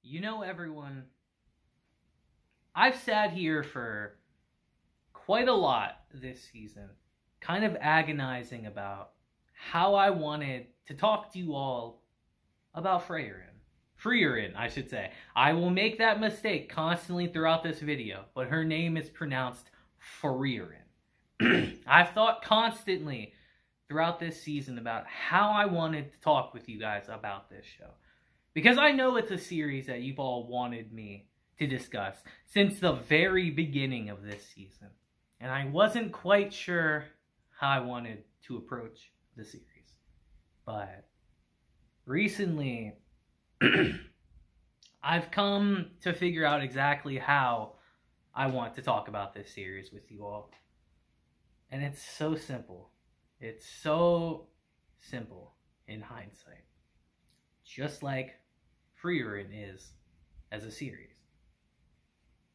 You know, everyone, I've sat here for quite a lot this season, kind of agonizing about how I wanted to talk to you all about Frieren. Frieren, I should say. I will make that mistake constantly throughout this video, but her name is pronounced Frieren. I've thought constantly throughout this season about how I wanted to talk with you guys about this show. Because I know it's a series that you've all wanted me to discuss since the very beginning of this season. And I wasn't quite sure how I wanted to approach the series. But recently, I've come to figure out exactly how I want to talk about this series with you all. And it's so simple. It's so simple in hindsight. Just like Frieren is as a series.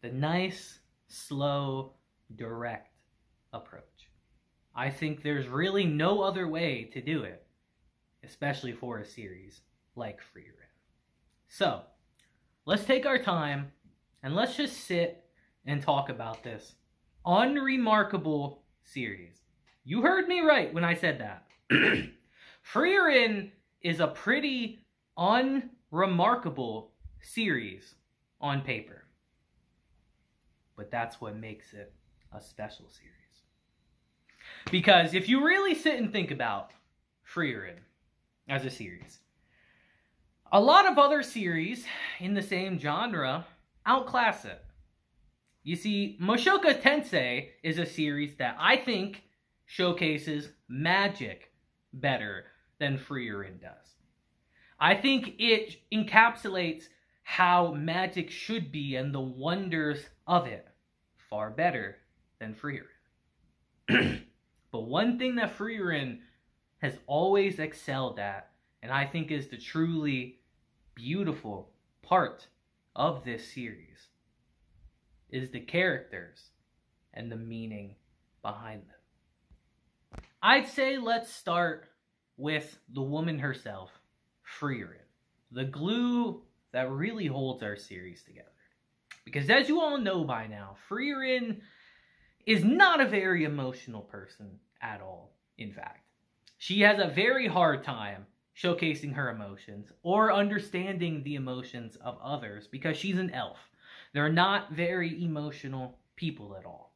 The nice, slow, direct approach. I think there's really no other way to do it, especially for a series like Frieren. So, let's take our time and let's just sit and talk about this unremarkable series. You heard me right when I said that. Frieren is a pretty unremarkable series on paper. But that's what makes it a special series. Because if you really sit and think about Frieren as a series, a lot of other series in the same genre outclass it. You see, Mushoku Tensei is a series that I think showcases magic better than Frieren does. I think it encapsulates how magic should be and the wonders of it far better than Frieren. But one thing that Frieren has always excelled at, and I think is the truly beautiful part of this series, is the characters and the meaning behind them. I'd say let's start with the woman herself, Frieren, the glue that really holds our series together. Because as you all know by now, Frieren is not a very emotional person at all, in fact. She has a very hard time showcasing her emotions or understanding the emotions of others because she's an elf. They're not very emotional people at all.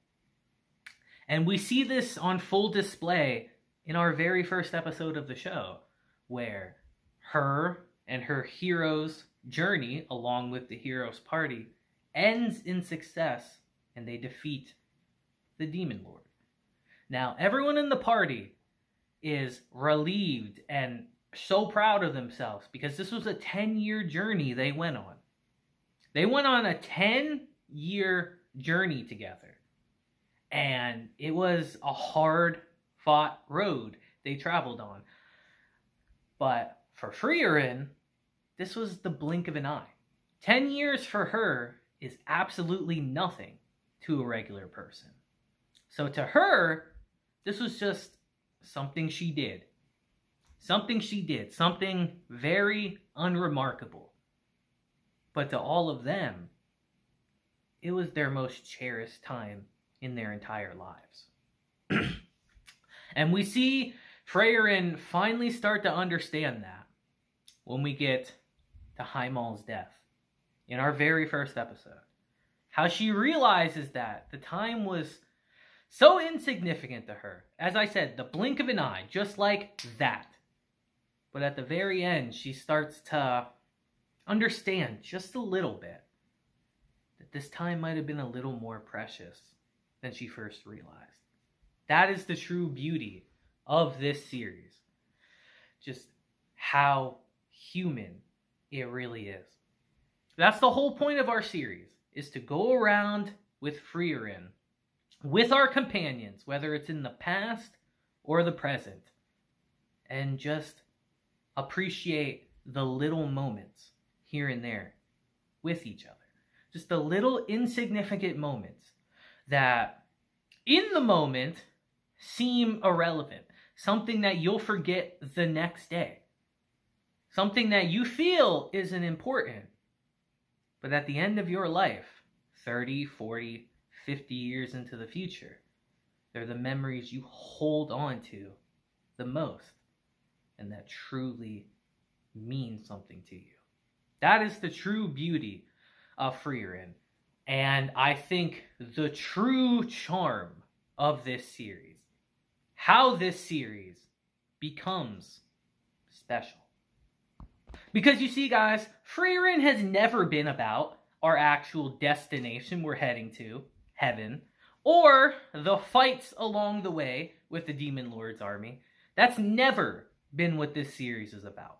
And we see this on full display in our very first episode of the show, where her and her hero's journey, along with the hero's party, ends in success and they defeat the Demon Lord. Now, everyone in the party is relieved and so proud of themselves because this was a 10-year journey they went on. They went on a 10-year journey together. And it was a hard-fought road they traveled on. But for Frieren, this was the blink of an eye. 10 years for her is absolutely nothing to a regular person. So to her, this was just something she did. Something very unremarkable. But to all of them, it was their most cherished time in their entire lives. And we see Frieren finally start to understand that when we get to Heimal's death in our very first episode. How she realizes that the time was so insignificant to her. As I said, the blink of an eye, just like that. But at the very end, she starts to understand just a little bit that this time might have been a little more precious than she first realized. That is the true beauty of this series. Just how human it really is. That's the whole point of our series, is to go around with Frieren, with our companions, whether it's in the past or the present, and just appreciate the little moments here and there with each other. Just the little insignificant moments that in the moment seem irrelevant. Something that you'll forget the next day. Something that you feel isn't important. But at the end of your life, 30, 40, 50 years into the future, they're the memories you hold on to the most and that truly mean something to you. That is the true beauty of Frieren. And I think the true charm of this series, how this series becomes special. Because you see, guys, Frieren has never been about our actual destination we're heading to, heaven, or the fights along the way with the Demon Lord's army. That's never been what this series is about.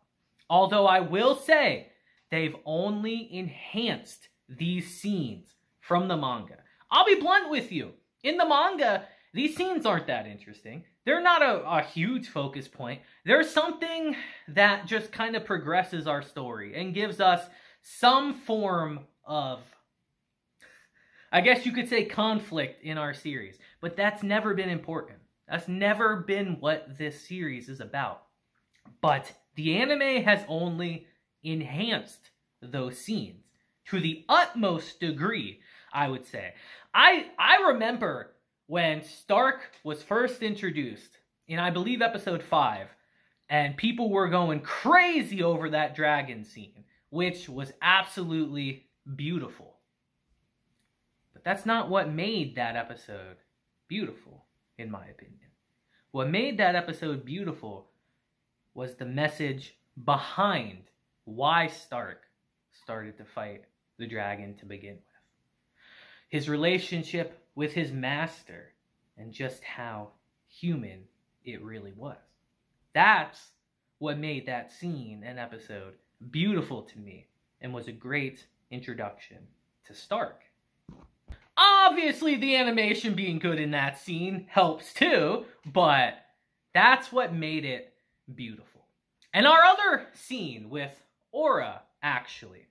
Although I will say, they've only enhanced these scenes from the manga. I'll be blunt with you. In the manga, these scenes aren't that interesting. They're not a huge focus point. There's something that just kind of progresses our story and gives us some form of, I guess you could say, conflict in our series. But that's never been important. That's never been what this series is about. But the anime has only enhanced those scenes to the utmost degree, I would say. I remember when Stark was first introduced in, I believe, episode 5, and people were going crazy over that dragon scene, which was absolutely beautiful. But that's not what made that episode beautiful, in my opinion. What made that episode beautiful was the message behind why Stark started to fight the dragon to begin with. His relationship with his master and just how human it really was. That's what made that scene and episode beautiful to me and was a great introduction to Stark. Obviously, the animation being good in that scene helps too, but that's what made it beautiful. And our other scene with Aura, actually,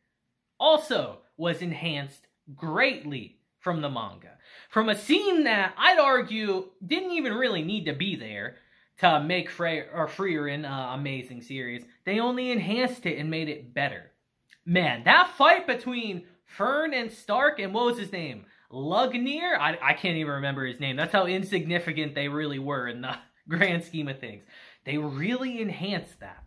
also was enhanced greatly from the manga. From a scene that I'd argue didn't even really need to be there to make Frieren an amazing series. They only enhanced it and made it better. Man, that fight between Fern and Stark and what was his name? Lugnir? I can't even remember his name. That's how insignificant they really were in the grand scheme of things. They really enhanced that.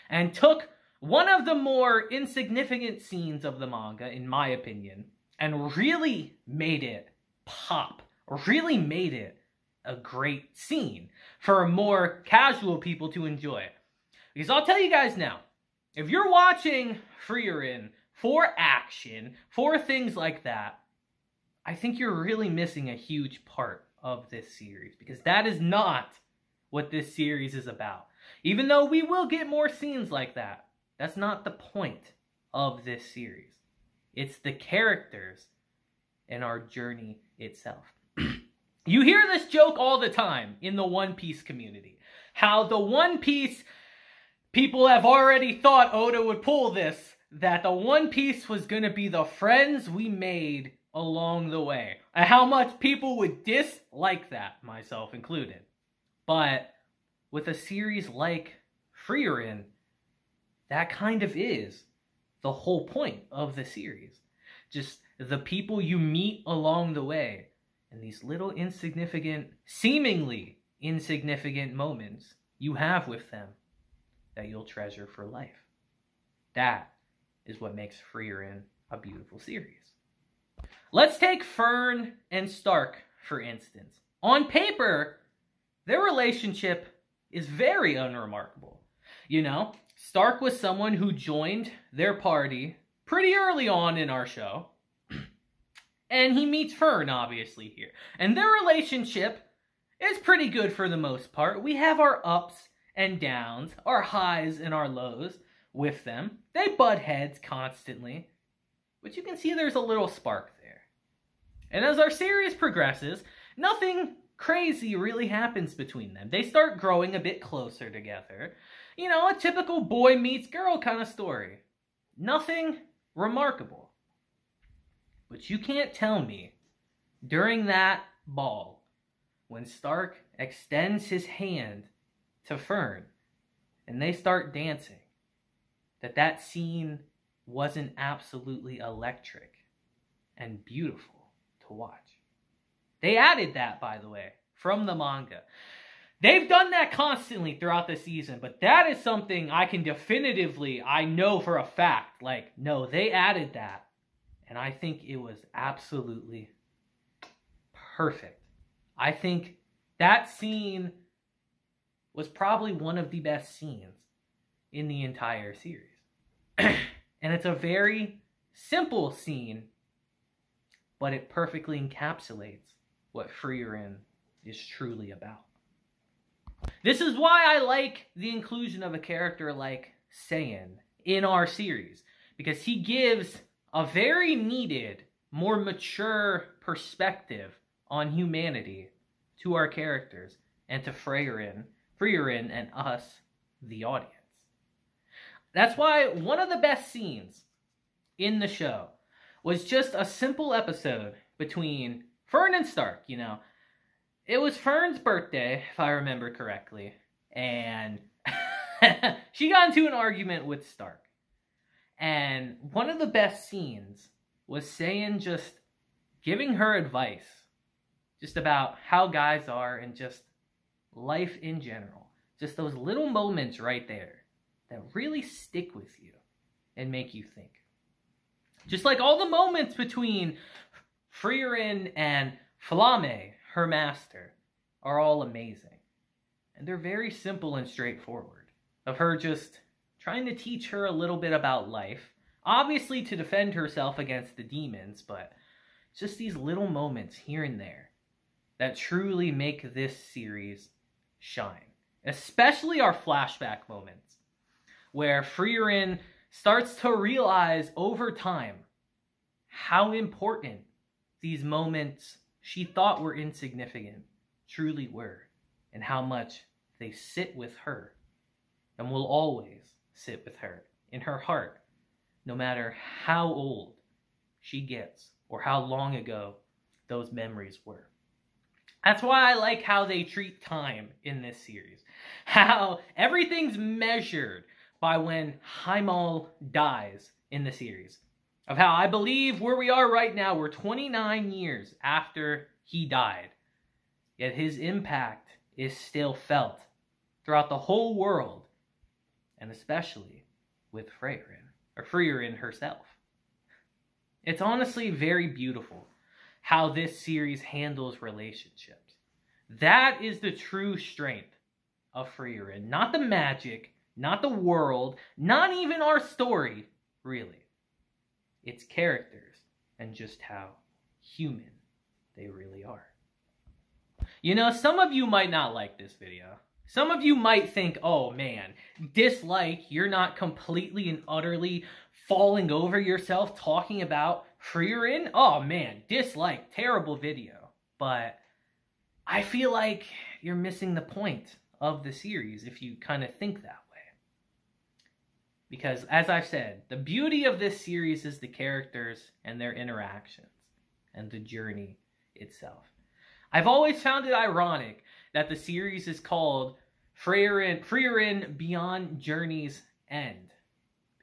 And took one of the more insignificant scenes of the manga, in my opinion, and really made it pop. Really made it a great scene for more casual people to enjoy. Because I'll tell you guys now, if you're watching Frieren for action, for things like that, I think you're really missing a huge part of this series. Because that is not what this series is about. Even though we will get more scenes like that, that's not the point of this series. It's the characters and our journey itself. You hear this joke all the time in the One Piece community. How the One Piece people have already thought Oda would pull this. That the One Piece was going to be the friends we made along the way. And how much people would dislike that, myself included. But with a series like Frieren, that kind of is the whole point of the series. Just the people you meet along the way, and these little insignificant, seemingly insignificant moments you have with them that you'll treasure for life. That is what makes Frieren a beautiful series. Let's take Fern and Stark, for instance. On paper, their relationship is very unremarkable. You know, Stark was someone who joined their party pretty early on in our show. And he meets Fern, obviously, here. And their relationship is pretty good for the most part. We have our ups and downs, our highs and our lows with them. They butt heads constantly. But you can see there's a little spark there. And as our series progresses, nothing crazy really happens between them. They start growing a bit closer together. You know, a typical boy meets girl kind of story. Nothing remarkable. But you can't tell me, during that ball, when Stark extends his hand to Fern, and they start dancing, that scene wasn't absolutely electric and beautiful to watch. They added that, by the way, from the manga. They've done that constantly throughout the season, but that is something I can definitively, I know for a fact, like, no, they added that. And I think it was absolutely perfect. I think that scene was probably one of the best scenes in the entire series. And it's a very simple scene, but it perfectly encapsulates what Frieren is truly about. This is why I like the inclusion of a character like Saiyan in our series, because he gives a very needed, more mature perspective on humanity to our characters and to Frieren and us, the audience. That's why one of the best scenes in the show was just a simple episode between Fern and Stark, you know. It was Fern's birthday, if I remember correctly, and she got into an argument with Stark. And one of the best scenes was Saiyan just giving her advice just about how guys are and just life in general. Just those little moments right there that really stick with you and make you think. Just like all the moments between Frieren and Flame, her master, are all amazing. And they're very simple and straightforward. Of her just trying to teach her a little bit about life. Obviously to defend herself against the demons, but just these little moments here and there that truly make this series shine. Especially our flashback moments, where Frieren starts to realize over time how important these moments she thought were insignificant truly were, and how much they sit with her and will always sit with her in her heart, no matter how old she gets or how long ago those memories were. That's why I like how they treat time in this series. How everything's measured by when Heimal dies in the series. Of how I believe where we are right now, we're 29 years after he died. Yet his impact is still felt throughout the whole world, and especially with Frieren herself. It's honestly very beautiful how this series handles relationships. That is the true strength of Frieren. Not the magic, not the world, not even our story, really. It's characters and just how human they really are. You know, some of you might not like this video. Some of you might think, oh man, dislike, you're not completely and utterly falling over yourself talking about Frieren? Oh man, dislike, terrible video. But I feel like you're missing the point of the series if you kind of think that way. Because, as I've said, the beauty of this series is the characters and their interactions and the journey itself. I've always found it ironic that the series is called Frieren Beyond Journey's End.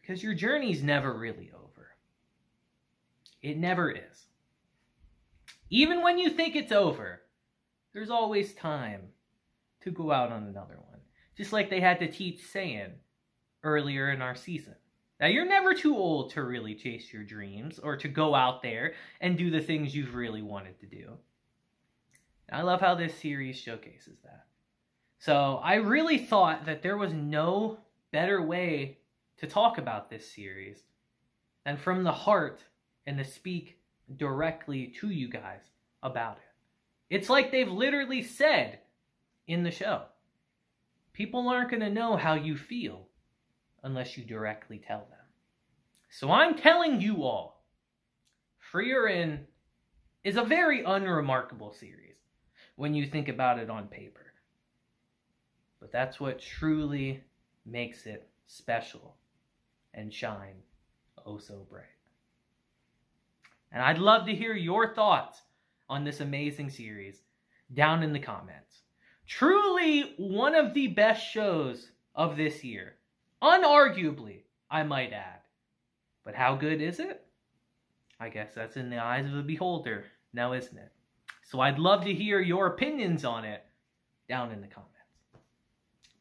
Because your journey's never really over. It never is. Even when you think it's over, there's always time to go out on another one. Just like they had to teach Saiyan earlier in our season. Now, you're never too old to really chase your dreams or to go out there and do the things you've really wanted to do. And I love how this series showcases that. So I really thought that there was no better way to talk about this series than from the heart and to speak directly to you guys about it. It's like they've literally said in the show, people aren't going to know how you feel unless you directly tell them. So I'm telling you all, Frieren is a very unremarkable series when you think about it on paper. But that's what truly makes it special and shine oh so bright. And I'd love to hear your thoughts on this amazing series down in the comments. Truly one of the best shows of this year. Unarguably, I might add. But how good is it? I guess that's in the eyes of the beholder now, isn't it? So I'd love to hear your opinions on it down in the comments.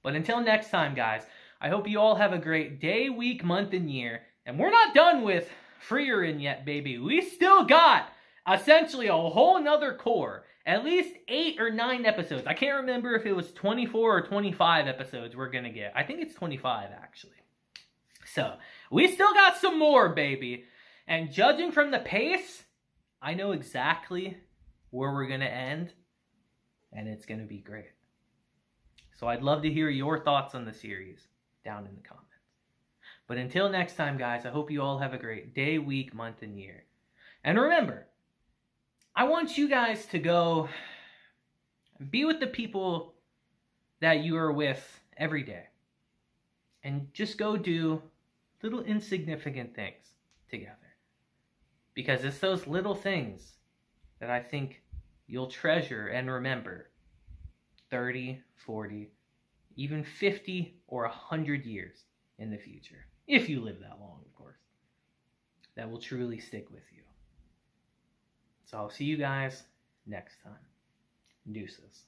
But until next time, guys, I hope you all have a great day, week, month, and year. And we're not done with Frieren yet, baby. We still got essentially a whole nother Cour. At least 8 or 9 episodes. I can't remember if it was 24 or 25 episodes we're going to get. I think it's 25, actually. So, we still got some more, baby. And judging from the pace, I know exactly where we're going to end. And it's going to be great. So I'd love to hear your thoughts on the series down in the comments. But until next time, guys, I hope you all have a great day, week, month, and year. And remember, I want you guys to go be with the people that you are with every day. And just go do little insignificant things together. Because it's those little things that I think you'll treasure and remember 30, 40, even 50 or 100 years in the future. If you live that long, of course. That will truly stick with you. So I'll see you guys next time. Deuces.